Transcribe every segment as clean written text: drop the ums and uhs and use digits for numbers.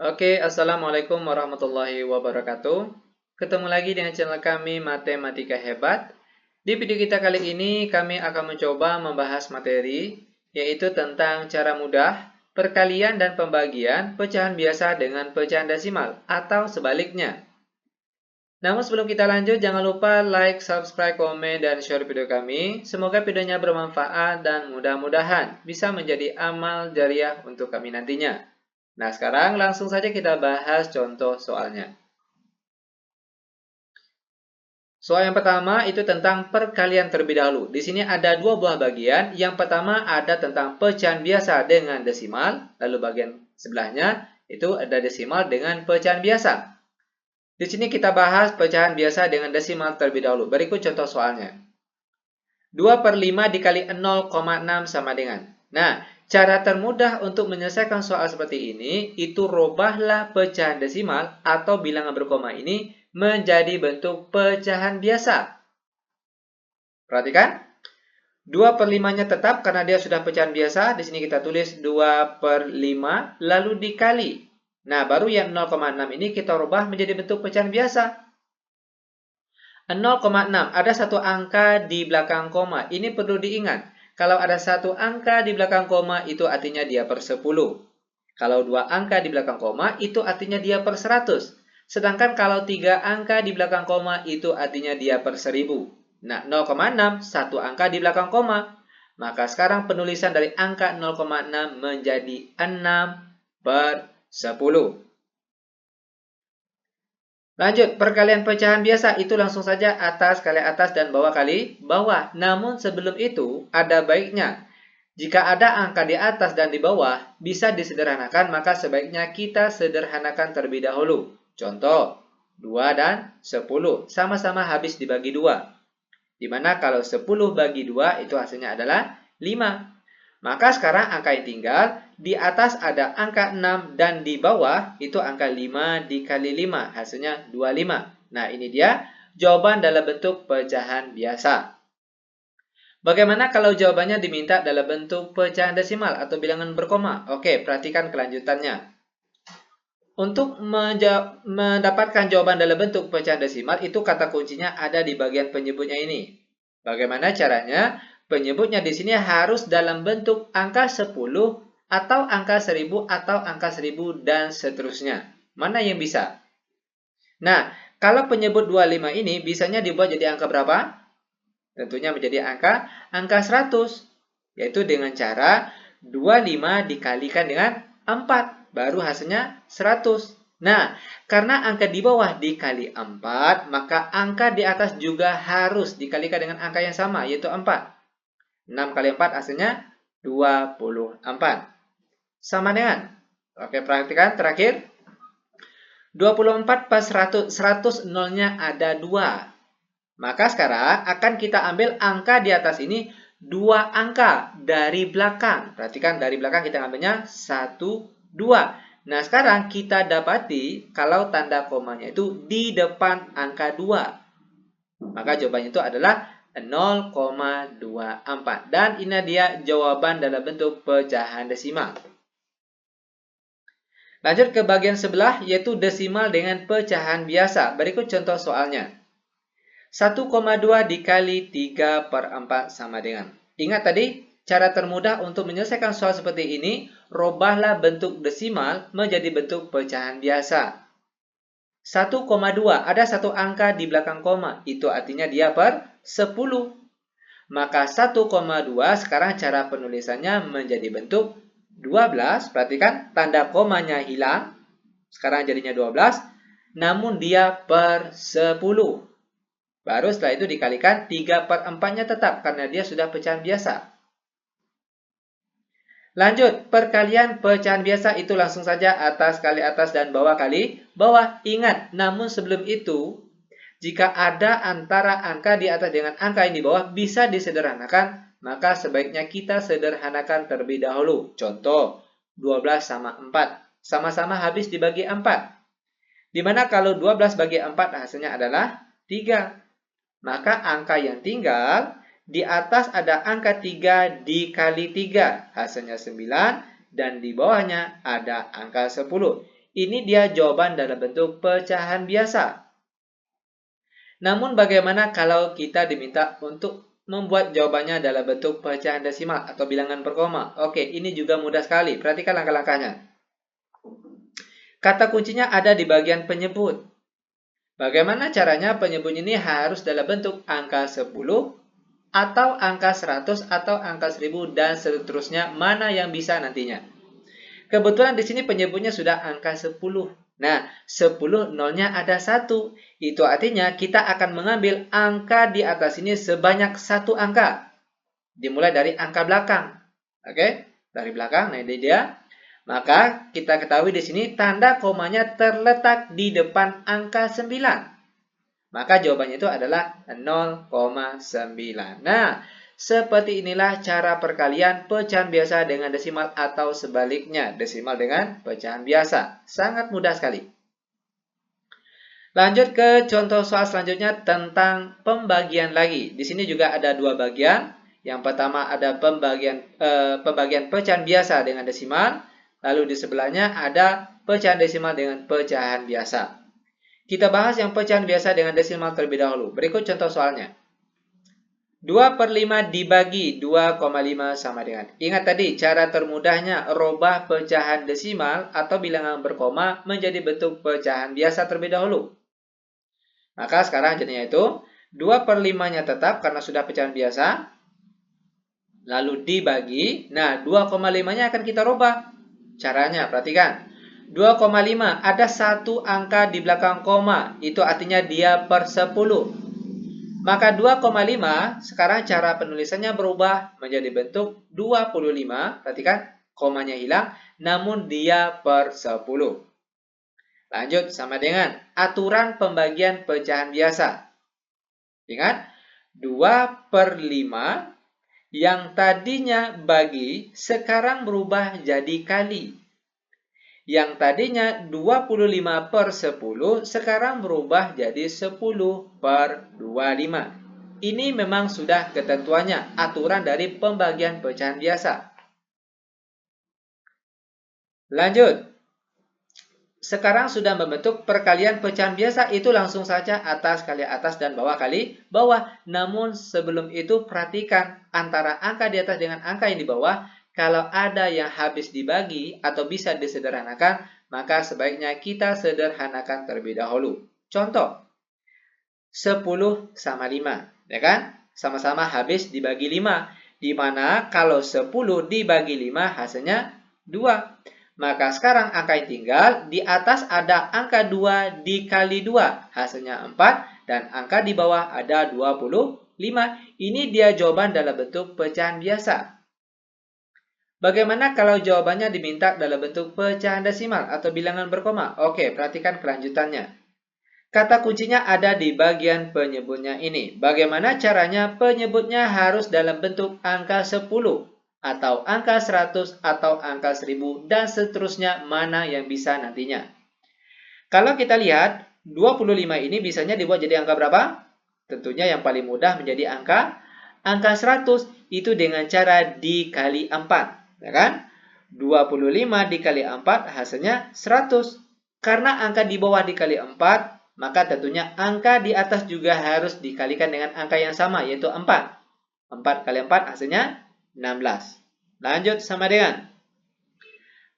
Oke, Assalamualaikum warahmatullahi wabarakatuh. Ketemu lagi dengan channel kami Matematika Hebat. Di video kita kali ini kami akan mencoba membahas materi yaitu tentang cara mudah perkalian dan pembagian pecahan biasa dengan pecahan desimal atau sebaliknya. Namun sebelum kita lanjut, jangan lupa like, subscribe, komen, dan share video kami. Semoga videonya bermanfaat dan mudah-mudahan bisa menjadi amal jariah untuk kami nantinya. Nah, sekarang langsung saja kita bahas contoh soalnya. Soal yang pertama itu tentang perkalian terlebih dahulu. Di sini ada dua buah bagian. Yang pertama ada tentang pecahan biasa dengan desimal. Lalu bagian sebelahnya itu ada desimal dengan pecahan biasa. Di sini kita bahas pecahan biasa dengan desimal terlebih dahulu. Berikut contoh soalnya. 2/5 dikali 0,6 sama dengan. Nah, cara termudah untuk menyelesaikan soal seperti ini, itu robahlah pecahan desimal atau bilangan berkoma ini menjadi bentuk pecahan biasa. Perhatikan, 2/5-nya tetap karena dia sudah pecahan biasa. Di sini kita tulis 2/5 lalu dikali. Nah, baru yang 0,6 ini kita rubah menjadi bentuk pecahan biasa. 0,6, ada satu angka di belakang koma. Ini perlu diingat. Kalau ada satu angka di belakang koma, itu artinya dia per 10. Kalau dua angka di belakang koma, itu artinya dia per 100. Sedangkan kalau tiga angka di belakang koma, itu artinya dia per 1000. Nah, 0,6, satu angka di belakang koma. Maka sekarang penulisan dari angka 0,6 menjadi 6/10. Lanjut, perkalian pecahan biasa itu langsung saja atas kali atas dan bawah kali bawah. Namun sebelum itu ada baiknya. Jika ada angka di atas dan di bawah bisa disederhanakan, maka sebaiknya kita sederhanakan terlebih dahulu. Contoh, 2 dan 10 sama-sama habis dibagi 2. Dimana kalau 10 bagi 2 itu hasilnya adalah 5. Maka sekarang angka yang tinggal, di atas ada angka 6 dan di bawah itu angka 5 dikali 5, hasilnya 25. Nah, ini dia jawaban dalam bentuk pecahan biasa. Bagaimana kalau jawabannya diminta dalam bentuk pecahan desimal atau bilangan berkoma? Oke, perhatikan kelanjutannya. Untuk mendapatkan jawaban dalam bentuk pecahan desimal, itu kata kuncinya ada di bagian penyebutnya ini. Bagaimana caranya? Penyebutnya di sini harus dalam bentuk angka 10 atau angka 1000 atau angka 1000 dan seterusnya. Mana yang bisa? Nah, kalau penyebut 25 ini bisanya dibuat jadi angka berapa? Tentunya menjadi angka 100. Yaitu dengan cara 25 dikalikan dengan 4. Baru hasilnya 100. Nah, karena angka di bawah dikali 4, maka angka di atas juga harus dikalikan dengan angka yang sama, yaitu 4. 6 kali 4 hasilnya 24. Sama dengan, oke, perhatikan terakhir. 24 pas 100, 100 nolnya ada 2. Maka sekarang akan kita ambil angka di atas ini 2 angka dari belakang. Perhatikan dari belakang kita ambilnya 1, 2. Nah, sekarang kita dapati kalau tanda komanya itu di depan angka 2. Maka jawabannya itu adalah 0,24. Dan ini dia jawaban dalam bentuk pecahan desimal. Lanjut ke bagian sebelah, yaitu desimal dengan pecahan biasa. Berikut contoh soalnya. 1,2 dikali 3/4 sama dengan. Ingat tadi, cara termudah untuk menyelesaikan soal seperti ini, robahlah bentuk desimal menjadi bentuk pecahan biasa. 1,2, ada satu angka di belakang koma, itu artinya dia per 10. Maka 1,2 sekarang cara penulisannya menjadi bentuk 12. Perhatikan, tanda komanya hilang. Sekarang jadinya 12. Namun dia per 10. Baru setelah itu dikalikan 3/4-nya tetap karena dia sudah pecahan biasa. Lanjut, perkalian pecahan biasa itu langsung saja atas kali atas dan bawah kali bawah. Ingat, namun sebelum itu, jika ada antara angka di atas dengan angka yang di bawah bisa disederhanakan, maka sebaiknya kita sederhanakan terlebih dahulu. Contoh, 12 sama 4. Sama-sama habis dibagi 4. Dimana kalau 12 bagi 4 hasilnya adalah 3. Maka angka yang tinggal, di atas ada angka 3 dikali 3. Hasilnya 9. Dan di bawahnya ada angka 10. Ini dia jawaban dalam bentuk pecahan biasa. Namun bagaimana kalau kita diminta untuk membuat jawabannya dalam bentuk pecahan desimal atau bilangan berkoma? Oke, ini juga mudah sekali. Perhatikan langkah-langkahnya. Kata kuncinya ada di bagian penyebut. Bagaimana caranya penyebut ini harus dalam bentuk angka 10 atau angka 100 atau angka 1000 dan seterusnya, mana yang bisa nantinya. Kebetulan di sini penyebutnya sudah angka 10. Nah, 10 nolnya ada 1. Itu artinya kita akan mengambil angka di atas ini sebanyak satu angka. Dimulai dari angka belakang. Oke, dari belakang. Nah, ini dia. Maka kita ketahui di sini tanda komanya terletak di depan angka 9. Maka jawabannya itu adalah 0,9. Nah, seperti inilah cara perkalian pecahan biasa dengan desimal atau sebaliknya, desimal dengan pecahan biasa. Sangat mudah sekali. Lanjut ke contoh soal selanjutnya tentang pembagian lagi. Di sini juga ada dua bagian. Yang pertama ada pembagian pecahan biasa dengan desimal. Lalu di sebelahnya ada pecahan desimal dengan pecahan biasa. Kita bahas yang pecahan biasa dengan desimal terlebih dahulu. Berikut contoh soalnya. 2/5 dibagi 2,5 sama dengan. Ingat tadi cara termudahnya rubah pecahan desimal atau bilangan berkoma menjadi bentuk pecahan biasa terlebih dahulu. Maka sekarang jadinya itu 2/5-nya tetap karena sudah pecahan biasa. Lalu dibagi. Nah, 2,5-nya akan kita rubah. Caranya, perhatikan. 2,5 ada satu angka di belakang koma. Itu artinya dia per 10. Maka 2,5 sekarang cara penulisannya berubah menjadi bentuk 25. Perhatikan, komanya hilang, namun dia per 10. Lanjut sama dengan aturan pembagian pecahan biasa. Ingat, 2/5 yang tadinya bagi sekarang berubah jadi kali. Yang tadinya 25/10 sekarang berubah jadi 10/25. Ini memang sudah ketentuannya, aturan dari pembagian pecahan biasa. Lanjut. Sekarang sudah membentuk perkalian pecahan biasa, itu langsung saja atas kali atas dan bawah kali bawah. Namun sebelum itu perhatikan antara angka di atas dengan angka yang di bawah. Kalau ada yang habis dibagi atau bisa disederhanakan, maka sebaiknya kita sederhanakan terlebih dahulu. Contoh, 10 sama 5, ya kan? Sama-sama habis dibagi 5, di mana kalau 10 dibagi 5 hasilnya 2. Maka sekarang angka yang tinggal, di atas ada angka 2 dikali 2, hasilnya 4, dan angka di bawah ada 25. Ini dia jawaban dalam bentuk pecahan biasa. Bagaimana kalau jawabannya diminta dalam bentuk pecahan desimal atau bilangan berkoma? Oke, perhatikan kelanjutannya. Kata kuncinya ada di bagian penyebutnya ini. Bagaimana caranya? Penyebutnya harus dalam bentuk angka 10 atau angka 100 atau angka 1000 dan seterusnya, mana yang bisa nantinya. Kalau kita lihat 25 ini bisanya dibuat jadi angka berapa? Tentunya yang paling mudah menjadi angka 100 itu dengan cara dikali 4. Ya kan? 25 dikali 4 hasilnya 100. Karena angka di bawah dikali 4, maka tentunya angka di atas juga harus dikalikan dengan angka yang sama, yaitu 4. 4 kali 4 hasilnya 16. Lanjut sama dengan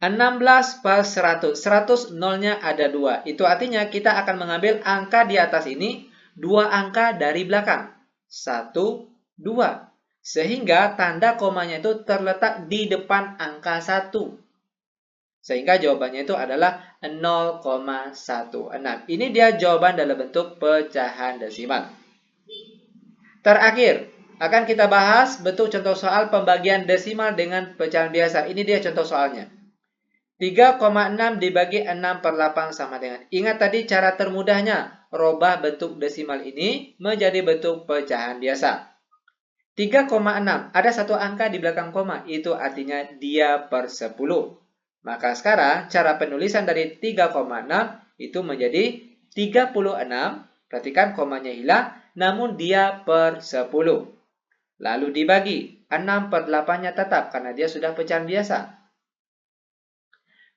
16 per 100. 100 nolnya ada 2. Itu artinya kita akan mengambil angka di atas ini, 2 angka dari belakang. 1, 2. Sehingga tanda komanya itu terletak di depan angka 1. Sehingga jawabannya itu adalah 0,16. Ini dia jawaban dalam bentuk pecahan desimal. Terakhir, akan kita bahas bentuk contoh soal pembagian desimal dengan pecahan biasa. Ini dia contoh soalnya. 3,6 dibagi 6/8 sama dengan. Ingat tadi cara termudahnya, rubah bentuk desimal ini menjadi bentuk pecahan biasa. 3,6, ada satu angka di belakang koma, itu artinya dia per 10. Maka sekarang cara penulisan dari 3,6 itu menjadi 36. Perhatikan komanya hilang, namun dia per 10. Lalu dibagi, 6/8-nya tetap karena dia sudah pecahan biasa.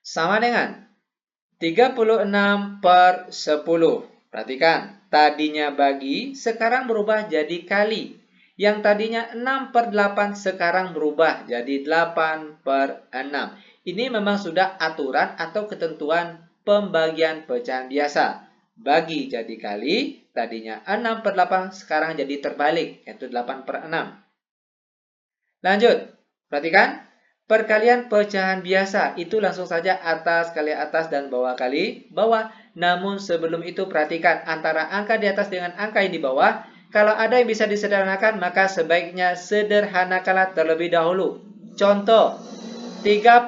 Sama dengan 36 per 10. Perhatikan, tadinya bagi, sekarang berubah jadi kali. Yang tadinya 6 per 8, sekarang berubah jadi 8 per 6. Ini memang sudah aturan atau ketentuan pembagian pecahan biasa. Bagi jadi kali, tadinya 6 per 8, sekarang jadi terbalik, yaitu 8 per 6. Lanjut, perhatikan. Perkalian pecahan biasa itu langsung saja atas kali atas dan bawah kali bawah. Namun sebelum itu perhatikan antara angka di atas dengan angka yang di bawah. Kalau ada yang bisa disederhanakan maka sebaiknya sederhanakanlah terlebih dahulu. Contoh, 36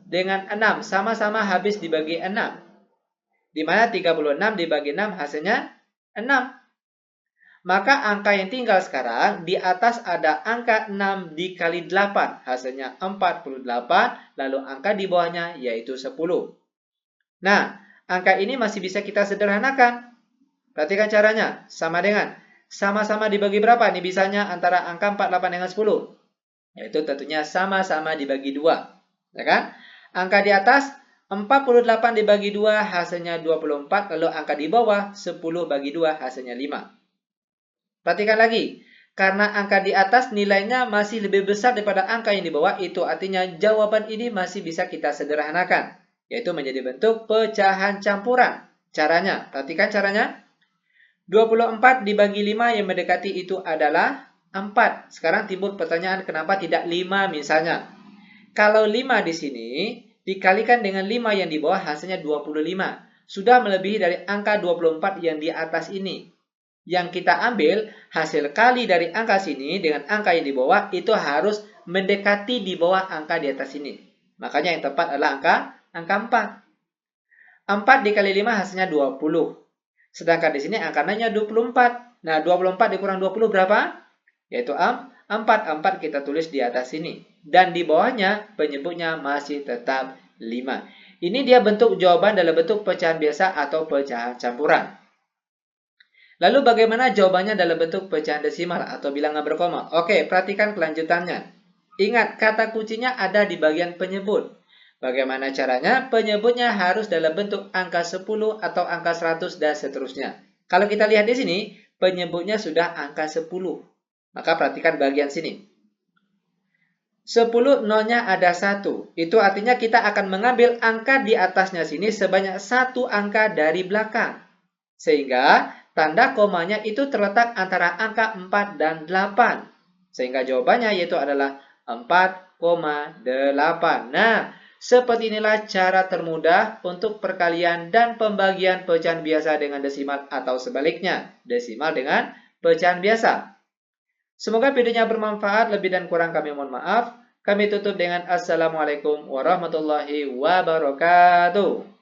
dengan 6 sama-sama habis dibagi 6. Di mana 36 dibagi 6 hasilnya 6. Maka angka yang tinggal sekarang, di atas ada angka 6 dikali 8, hasilnya 48, lalu angka di bawahnya yaitu 10. Nah, angka ini masih bisa kita sederhanakan. Perhatikan caranya, sama dengan, sama-sama dibagi berapa? Ini bisanya antara angka 48 dengan 10. Yaitu tentunya sama-sama dibagi 2. Ya kan? Angka di atas, 48 dibagi 2 hasilnya 24, lalu angka di bawah, 10 bagi 2 hasilnya 5. Perhatikan lagi, karena angka di atas nilainya masih lebih besar daripada angka yang di bawah, itu artinya jawaban ini masih bisa kita sederhanakan, yaitu menjadi bentuk pecahan campuran. Caranya, perhatikan caranya. 24 dibagi 5 yang mendekati itu adalah 4. Sekarang timbul pertanyaan kenapa tidak 5 misalnya. Kalau 5 di sini dikalikan dengan 5 yang di bawah hasilnya 25. Sudah melebihi dari angka 24 yang di atas ini. Yang kita ambil hasil kali dari angka sini dengan angka yang di bawah itu harus mendekati di bawah angka di atas ini. Makanya yang tepat adalah angka 4. 4 dikali 5 hasilnya 20. Sedangkan di sini angkanya 24. Nah, 24 dikurang 20 berapa? Yaitu 4. 4 kita tulis di atas sini. Dan di bawahnya penyebutnya masih tetap 5. Ini dia bentuk jawaban dalam bentuk pecahan biasa atau pecahan campuran. Lalu bagaimana jawabannya dalam bentuk pecahan desimal atau bilangan berkoma? Oke, perhatikan kelanjutannya. Ingat, kata kuncinya ada di bagian penyebut. Bagaimana caranya? Penyebutnya harus dalam bentuk angka 10 atau angka 100 dan seterusnya. Kalau kita lihat di sini, penyebutnya sudah angka 10. Maka perhatikan bagian sini. 10 nolnya ada 1. Itu artinya kita akan mengambil angka di atasnya sini sebanyak 1 angka dari belakang. Sehingga tanda komanya itu terletak antara angka 4 dan 8. Sehingga jawabannya yaitu adalah 4,8. Nah, seperti inilah cara termudah untuk perkalian dan pembagian pecahan biasa dengan desimal atau sebaliknya, desimal dengan pecahan biasa. Semoga videonya bermanfaat, lebih dan kurang kami mohon maaf. Kami tutup dengan Assalamualaikum warahmatullahi wabarakatuh.